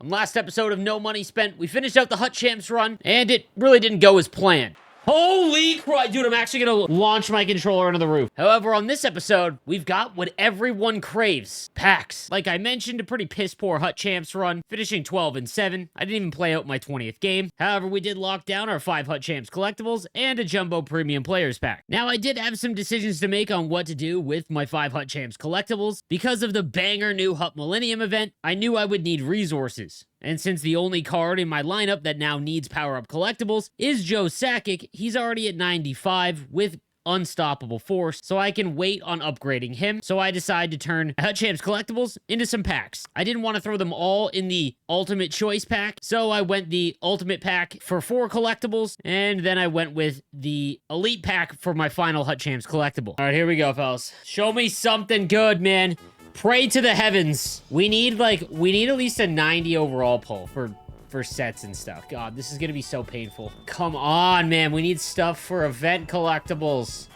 On last episode of No Money Spent, we finished out the Hut Champs run, and it really didn't go as planned. Holy crap, dude, I'm actually gonna launch my controller onto the roof. However, on this episode, we've got what everyone craves. Packs. Like I mentioned, a pretty piss-poor Hut Champs run, finishing 12-7. I didn't even play out my 20th game. However, we did lock down our 5 Hut Champs collectibles and a Jumbo Premium Players Pack. Now, I did have some decisions to make on what to do with my 5 Hut Champs collectibles. Because of the banger new Hut Millennium event, I knew I would need resources. And since the only card in my lineup that now needs power-up collectibles is Joe Sakic, he's already at 95 with Unstoppable Force, so I can wait on upgrading him. So I decided to turn Hut Champs collectibles into some packs. I didn't want to throw them all in the Ultimate Choice pack, so I went the Ultimate pack for 4 collectibles, and then I went with the Elite pack for my final Hut Champs collectible. All right, here we go, fellas. Show me something good, man. Pray to the heavens. We need at least a 90 overall pull for sets and stuff. God, this is gonna be so painful. Come on, man. We need stuff for event collectibles.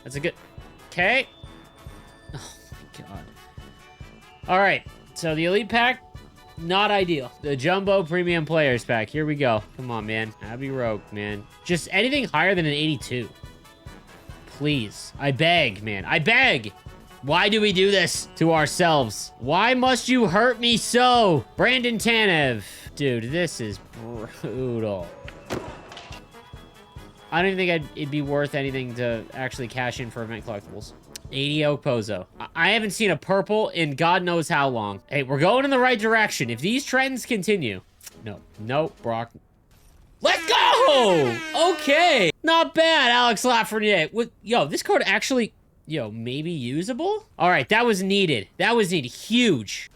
That's a good... Okay. Oh, my God. All right. So the Elite Pack, not ideal. The Jumbo Premium Players Pack. Here we go. Come on, man. Abbey Rogue, man. Just anything higher than an 82. Please. I beg, man. I beg. Why do we do this to ourselves? Why must you hurt me so? Brandon Tanev. Dude, this is brutal. I don't even think it'd be worth anything to actually cash in for event collectibles. 80 Okposo. I haven't seen a purple in God knows how long. Hey, we're going in the right direction. If these trends continue... No, Brock. Let's go! Okay. Not bad, Alex Lafreniere. Yo, this card actually... Yo, maybe usable? All right, that was needed. That was needed. Huge.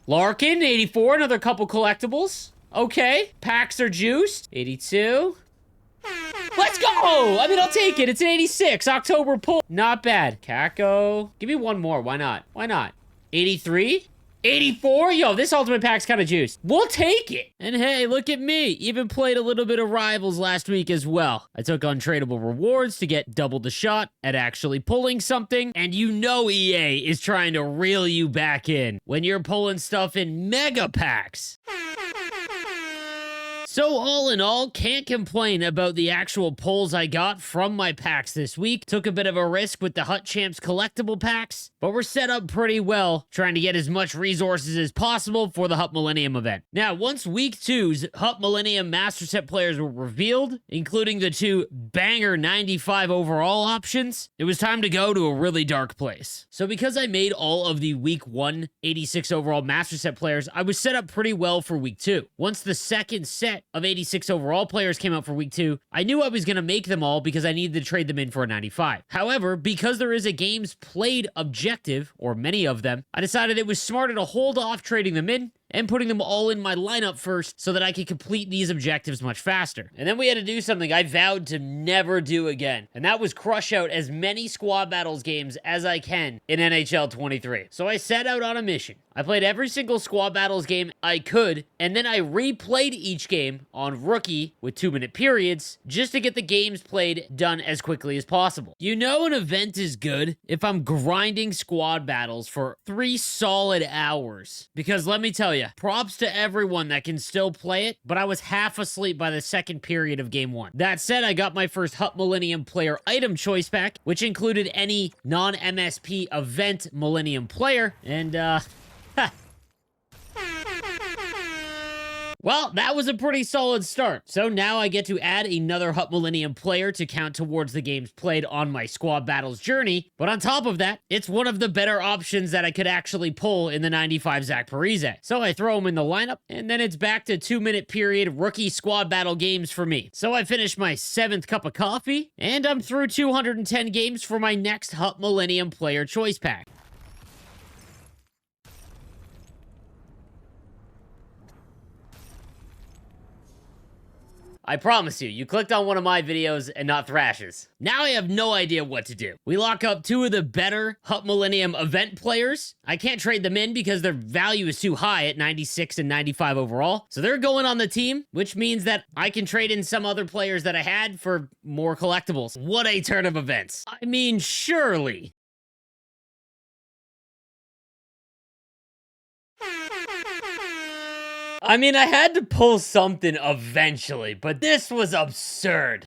Larkin, 84. Another couple collectibles. Okay. Packs are juiced. 82. Let's go! I mean, I'll take it. It's an 86. October pull. Not bad. Kako. Give me one more. Why not? Why not? 83? 84? Yo, this ultimate pack's kind of juiced. We'll take it. And hey, look at me. Even played a little bit of Rivals last week as well. I took untradeable rewards to get double the shot at actually pulling something. And you know EA is trying to reel you back in when you're pulling stuff in mega packs. So all in all, can't complain about the actual pulls I got from my packs this week. Took a bit of a risk with the Hut Champs collectible packs, but we're set up pretty well, trying to get as much resources as possible for the Hut Millennium event. Now, once week 2's Hut Millennium Master Set players were revealed, including the 2 banger 95 overall options, it was time to go to a really dark place. So because I made all of the week 1 86 overall Master Set players, I was set up pretty well for week 2. Once the second set of 86 overall players came out for week 2, I knew I was going to make them all because I needed to trade them in for a 95. However, because there is a games played objective, or many of them, I decided it was smarter to hold off trading them in and putting them all in my lineup first so that I could complete these objectives much faster. And then we had to do something I vowed to never do again, and that was crush out as many Squad Battles games as I can in NHL 23. So I set out on a mission. I played every single Squad Battles game I could, and then I replayed each game on Rookie with 2-minute periods just to get the games played done as quickly as possible. You know an event is good if I'm grinding Squad Battles for 3 solid hours. Because let me tell you, props to everyone that can still play it, but I was half asleep by the second period of game 1. That said, I got my first Hut Millennium Player Item Choice Pack, which included any non-MSP event Millennium player, and well, that was a pretty solid start. So now I get to add another Hut Millennium player to count towards the games played on my Squad Battles journey. But on top of that, it's one of the better options that I could actually pull in the 95 Zach Parise. So I throw him in the lineup, and then it's back to 2-minute period rookie Squad Battle games for me. So I finished my 7th cup of coffee, and I'm through 210 games for my next Hut Millennium Player Choice Pack. I promise you, you clicked on one of my videos and not Thrash's. Now I have no idea what to do. We lock up 2 of the better Hut Millennium event players. I can't trade them in because their value is too high at 96 and 95 overall. So they're going on the team, which means that I can trade in some other players that I had for more collectibles. What a turn of events. I mean, surely. I mean, I had to pull something eventually, but this was absurd.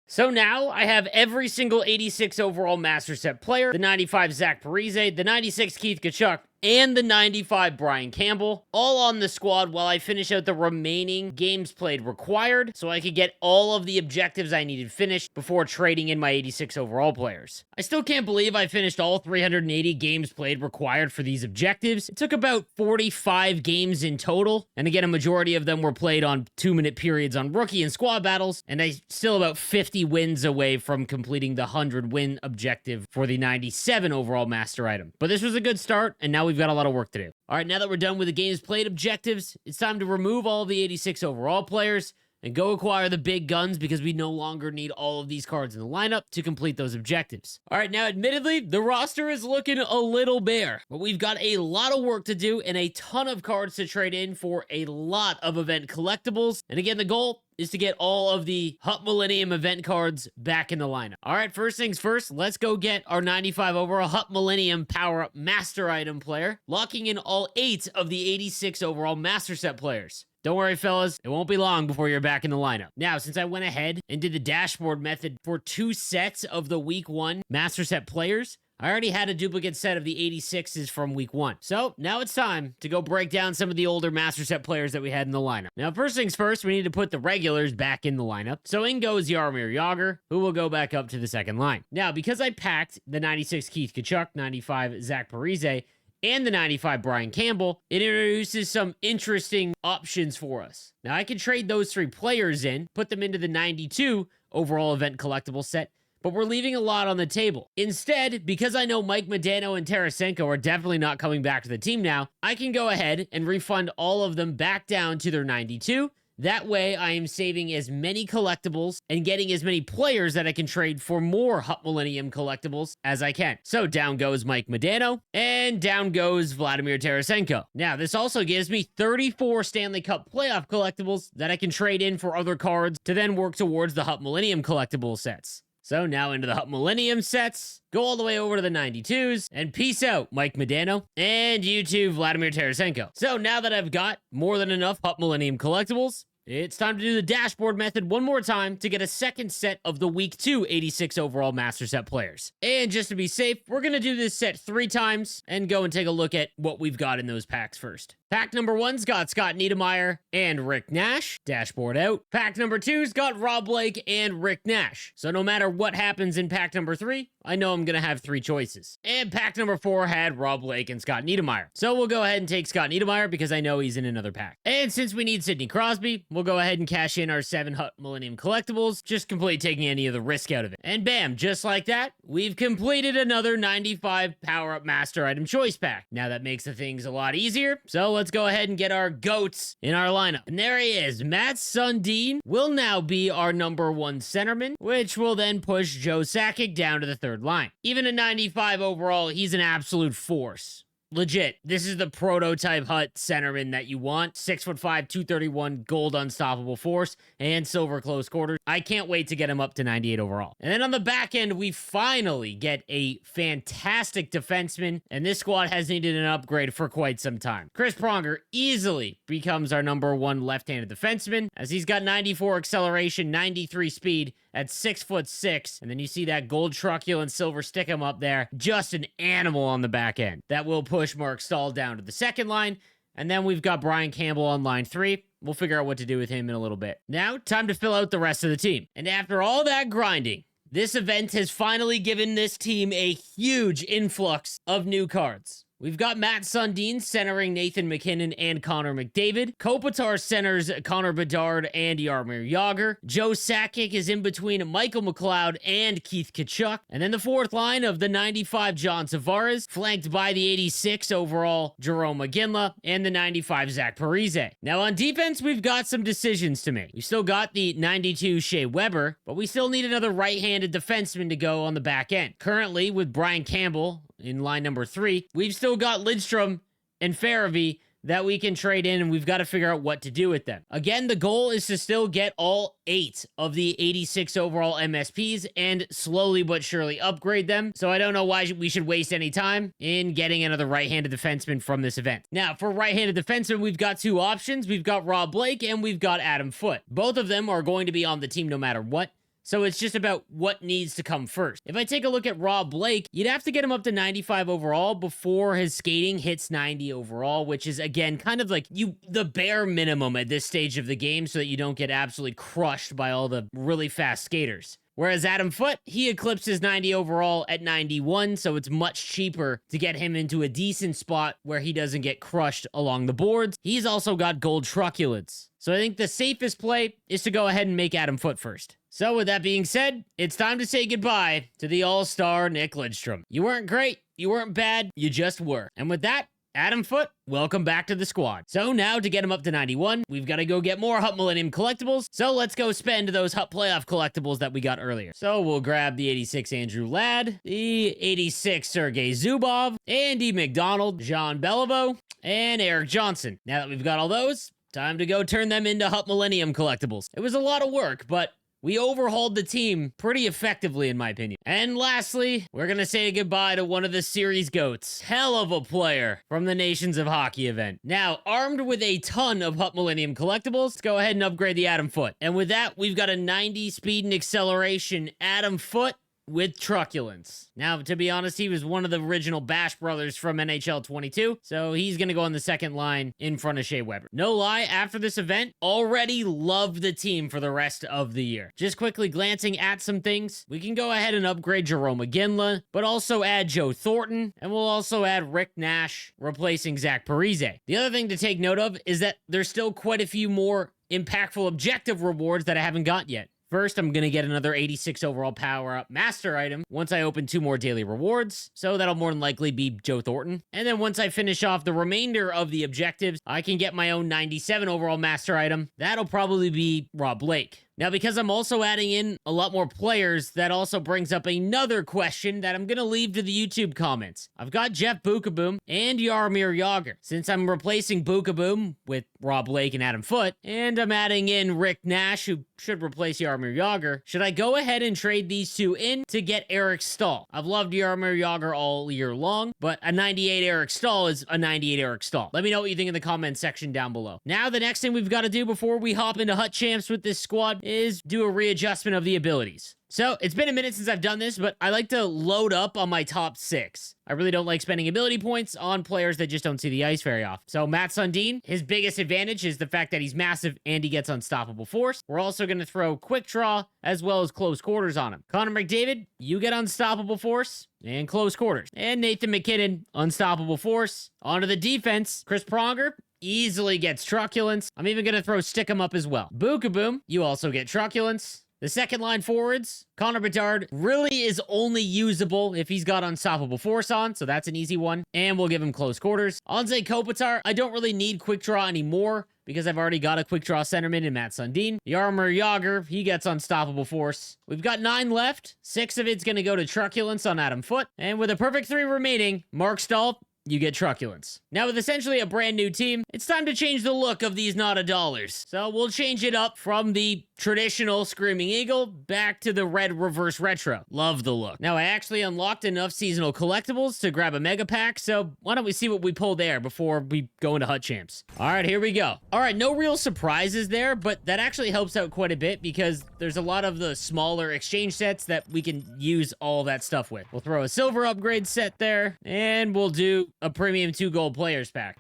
So now I have every single 86 overall Master Set player, the 95 Zach Parise, the 96 Keith Tkachuk, and the 95 Brian Campbell, all on the squad while I finish out the remaining games played required so I could get all of the objectives I needed finished before trading in my 86 overall players. I still can't believe I finished all 380 games played required for these objectives. It took about 45 games in total, and again, a majority of them were played on 2-minute periods on rookie and squad battles, and I still about 50 wins away from completing the 100 win objective for the 97 overall master item. But this was a good start, and now we've got a lot of work to do. All right, now that we're done with the games played objectives, it's time to remove all of the 86 overall players and go acquire the big guns because we no longer need all of these cards in the lineup to complete those objectives. All right, now admittedly, the roster is looking a little bare, but we've got a lot of work to do and a ton of cards to trade in for a lot of event collectibles. And again, the goal is to get all of the Hut Millennium event cards back in the lineup. All right, first things first, let's go get our 95 overall Hut Millennium power-up master item player, locking in all 8 of the 86 overall master set players. Don't worry, fellas, it won't be long before you're back in the lineup. Now, since I went ahead and did the dashboard method for 2 sets of the week 1 master set players, I already had a duplicate set of the 86s from week 1. So now it's time to go break down some of the older master set players that we had in the lineup. Now, first things first, we need to put the regulars back in the lineup. So in goes Jaromir Jagr, who will go back up to the second line. Now, because I packed the 96 Keith Tkachuk, 95 Zach Parise, and the 95 Brian Campbell, it introduces some interesting options for us. Now, I can trade those 3 players in, put them into the 92 overall event collectible set, but we're leaving a lot on the table. Instead, because I know Mike Modano and Tarasenko are definitely not coming back to the team now, I can go ahead and refund all of them back down to their 92. That way, I am saving as many collectibles and getting as many players that I can trade for more Hut Millennium collectibles as I can. So down goes Mike Modano, and down goes Vladimir Tarasenko. Now, this also gives me 34 Stanley Cup playoff collectibles that I can trade in for other cards to then work towards the Hut Millennium collectible sets. So now into the Hut Millennium sets, go all the way over to the 92s, and peace out, Mike Modano, and you too, Vladimir Tarasenko. So now that I've got more than enough Hut Millennium collectibles, it's time to do the dashboard method one more time to get a second set of the week 2 86 overall master set players. And just to be safe, we're going to do this set 3 times and go and take a look at what we've got in those packs first. Pack number 1's got Scott Niedermayer and Rick Nash. Dashboard out. Pack number 2's got Rob Blake and Rick Nash. So no matter what happens in pack number 3, I know I'm going to have 3 choices. And pack number 4 had Rob Blake and Scott Niedermayer. So we'll go ahead and take Scott Niedermayer because I know he's in another pack. And since we need Sidney Crosby, we'll go ahead and cash in our 7 Hut Millennium collectibles, just complete taking any of the risk out of it. And bam, just like that, we've completed another 95 power-up master item choice pack. Now that makes the things a lot easier. So let's go ahead and get our GOATs in our lineup. And there he is. Mats Sundin will now be our number 1 centerman, which will then push Joe Sakic down to the 3rd line. Even at 95 overall, he's an absolute force. Legit, this is the prototype Hut centerman that you want. 6'5", 231, gold unstoppable force, and silver close quarters. I can't wait to get him up to 98 overall. And then on the back end, we finally get a fantastic defenseman, and this squad has needed an upgrade for quite some time. Chris Pronger easily becomes our number 1 left-handed defenseman, as he's got 94 acceleration, 93 speed, at 6'6", and then you see that gold truculent silver stickum up there. Just an animal on the back end. That will push Mark Stahl down to the 2nd line, and then we've got Brian Campbell on line 3. We'll figure out what to do with him in a little bit. Now, time to fill out the rest of the team. And after all that grinding, this event has finally given this team a huge influx of new cards. We've got Mats Sundin centering Nathan MacKinnon and Connor McDavid. Kopitar centers Connor Bedard and Jaromir Jagr. Joe Sakic is in between Michael McLeod and Keith Tkachuk. And then the 4th line of the 95 John Tavares, flanked by the 86 overall Jerome McGinley and the 95 Zach Parise. Now on defense, we've got some decisions to make. We still got the 92 Shea Weber, but we still need another right-handed defenseman to go on the back end. Currently, with Brian Campbell in line number 3, we've still got Lidstrom and Farabee that we can trade in, and we've got to figure out what to do with them. Again, the goal is to still get all 8 of the 86 overall MSPs and slowly but surely upgrade them. So I don't know why we should waste any time in getting another right-handed defenseman from this event. Now, for right-handed defenseman, we've got 2 options. We've got Rob Blake and we've got Adam Foote. Both of them are going to be on the team no matter what. So it's just about what needs to come first. If I take a look at Rob Blake, you'd have to get him up to 95 overall before his skating hits 90 overall, which is, again, kind of like the bare minimum at this stage of the game so that you don't get absolutely crushed by all the really fast skaters. Whereas Adam Foote, he eclipses 90 overall at 91, so it's much cheaper to get him into a decent spot where he doesn't get crushed along the boards. He's also got gold truculence. So I think the safest play is to go ahead and make Adam Foote first. So with that being said, it's time to say goodbye to the all-star Nick Lidstrom. You weren't great, you weren't bad, you just were. And with that, Adam Foote, welcome back to the squad. So now to get him up to 91, we've got to go get more Hut Millennium collectibles. So let's go spend those Hut Playoff collectibles that we got earlier. So we'll grab the 86 Andrew Ladd, the 86 Sergei Zubov, Andy McDonald, Jean Beliveau, and Eric Johnson. Now that we've got all those, time to go turn them into Hut Millennium collectibles. It was a lot of work, but we overhauled the team pretty effectively, in my opinion. And lastly, we're going to say goodbye to one of the series GOATs. Hell of a player from the Nations of Hockey event. Now, armed with a ton of Hut Millennium collectibles, let's go ahead and upgrade the Adam Foote. And with that, we've got a 90 speed and acceleration Adam Foote with truculence. Now, to be honest, he was one of the original Bash brothers from NHL 22, so he's going to go on the second line in front of Shea Weber. No lie, after this event, already loved the team for the rest of the year. Just quickly glancing at some things, we can go ahead and upgrade Jerome McGinley, but also add Joe Thornton, and we'll also add Rick Nash, replacing Zach Parise. The other thing to take note of is that there's still quite a few more impactful objective rewards that I haven't got yet. First, I'm going to get another 86 overall power-up master item once I open 2 more daily rewards, so that'll more than likely be Joe Thornton. And then once I finish off the remainder of the objectives, I can get my own 97 overall master item. That'll probably be Rob Blake. Now, because I'm also adding in a lot more players, that also brings up another question that I'm going to leave to the YouTube comments. I've got Jeff Bukaboom and Jaromir Jagr. Since I'm replacing Bukaboom with Rob Blake and Adam Foote, and I'm adding in Rick Nash, who should replace Jaromir Jagr, should I go ahead and trade these 2 in to get Eric Stahl? I've loved Jaromir Jagr all year long, but a 98 Eric Stahl is a 98 Eric Stahl. Let me know what you think in the comments section down below. Now, the next thing we've got to do before we hop into Hut Champs with this squad is do a readjustment of the abilities. So, it's been a minute since I've done this, but I like to load up on my top 6. I really don't like spending ability points on players that just don't see the ice very often. So, Matt Sundin, his biggest advantage is the fact that he's massive and he gets unstoppable force. We're also going to throw quick draw as well as close quarters on him. Connor McDavid, you get unstoppable force and close quarters. And Nathan MacKinnon, unstoppable force. Onto the defense, Chris Pronger easily gets truculence. I'm even going to throw stick 'em up as well. Bukaboom, you also get truculence. The second line forwards, Connor Bedard really is only usable if he's got unstoppable force on, so that's an easy one. And we'll give him close quarters. Anze Kopitar, I don't really need quick draw anymore because I've already got a quick draw centerman in Matt Sundin. Jaromir Jagr, he gets unstoppable force. We've got 9 left. 6 of it's going to go to truculence on Adam Foote. And with a perfect 3 remaining, Mark Stahl, you get truculence. Now, with essentially a brand new team, it's time to change the look of these Not a Dollars. So we'll change it up from the traditional Screaming Eagle back to the red reverse retro. Love the look. Now, I actually unlocked enough seasonal collectibles to grab a mega pack, so why don't we see what we pull there before we go into Hut Champs. All right, here we go. All right, no real surprises there, but that actually helps out quite a bit because there's a lot of the smaller exchange sets that we can use all that stuff with. We'll throw a silver upgrade set there, and we'll do a premium 2 gold players pack.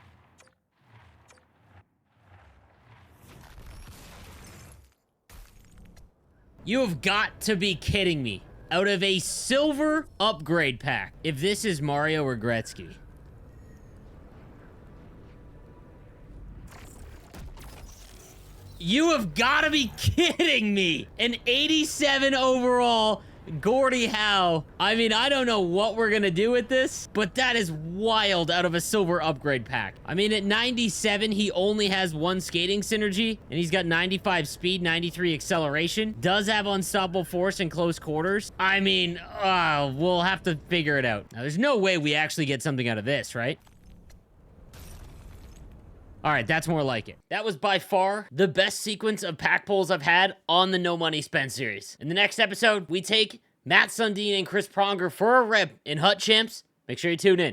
You have got to be kidding me. Out of a silver upgrade pack, if this is Mario or Gretzky. You have got to be kidding me. An 87 overall Gordie Howe. I mean, I don't know what we're gonna do with this, but that is wild out of a silver upgrade pack. I mean, at 97, he only has 1 skating synergy, and he's got 95 speed, 93 acceleration. Does have unstoppable force in close quarters. I mean, we'll have to figure it out. Now, there's no way we actually get something out of this, right? All right, that's more like it. That was by far the best sequence of pack pulls I've had on the No Money Spent series. In the next episode, we take Matt Sundin and Chris Pronger for a rip in Hut Champs. Make sure you tune in.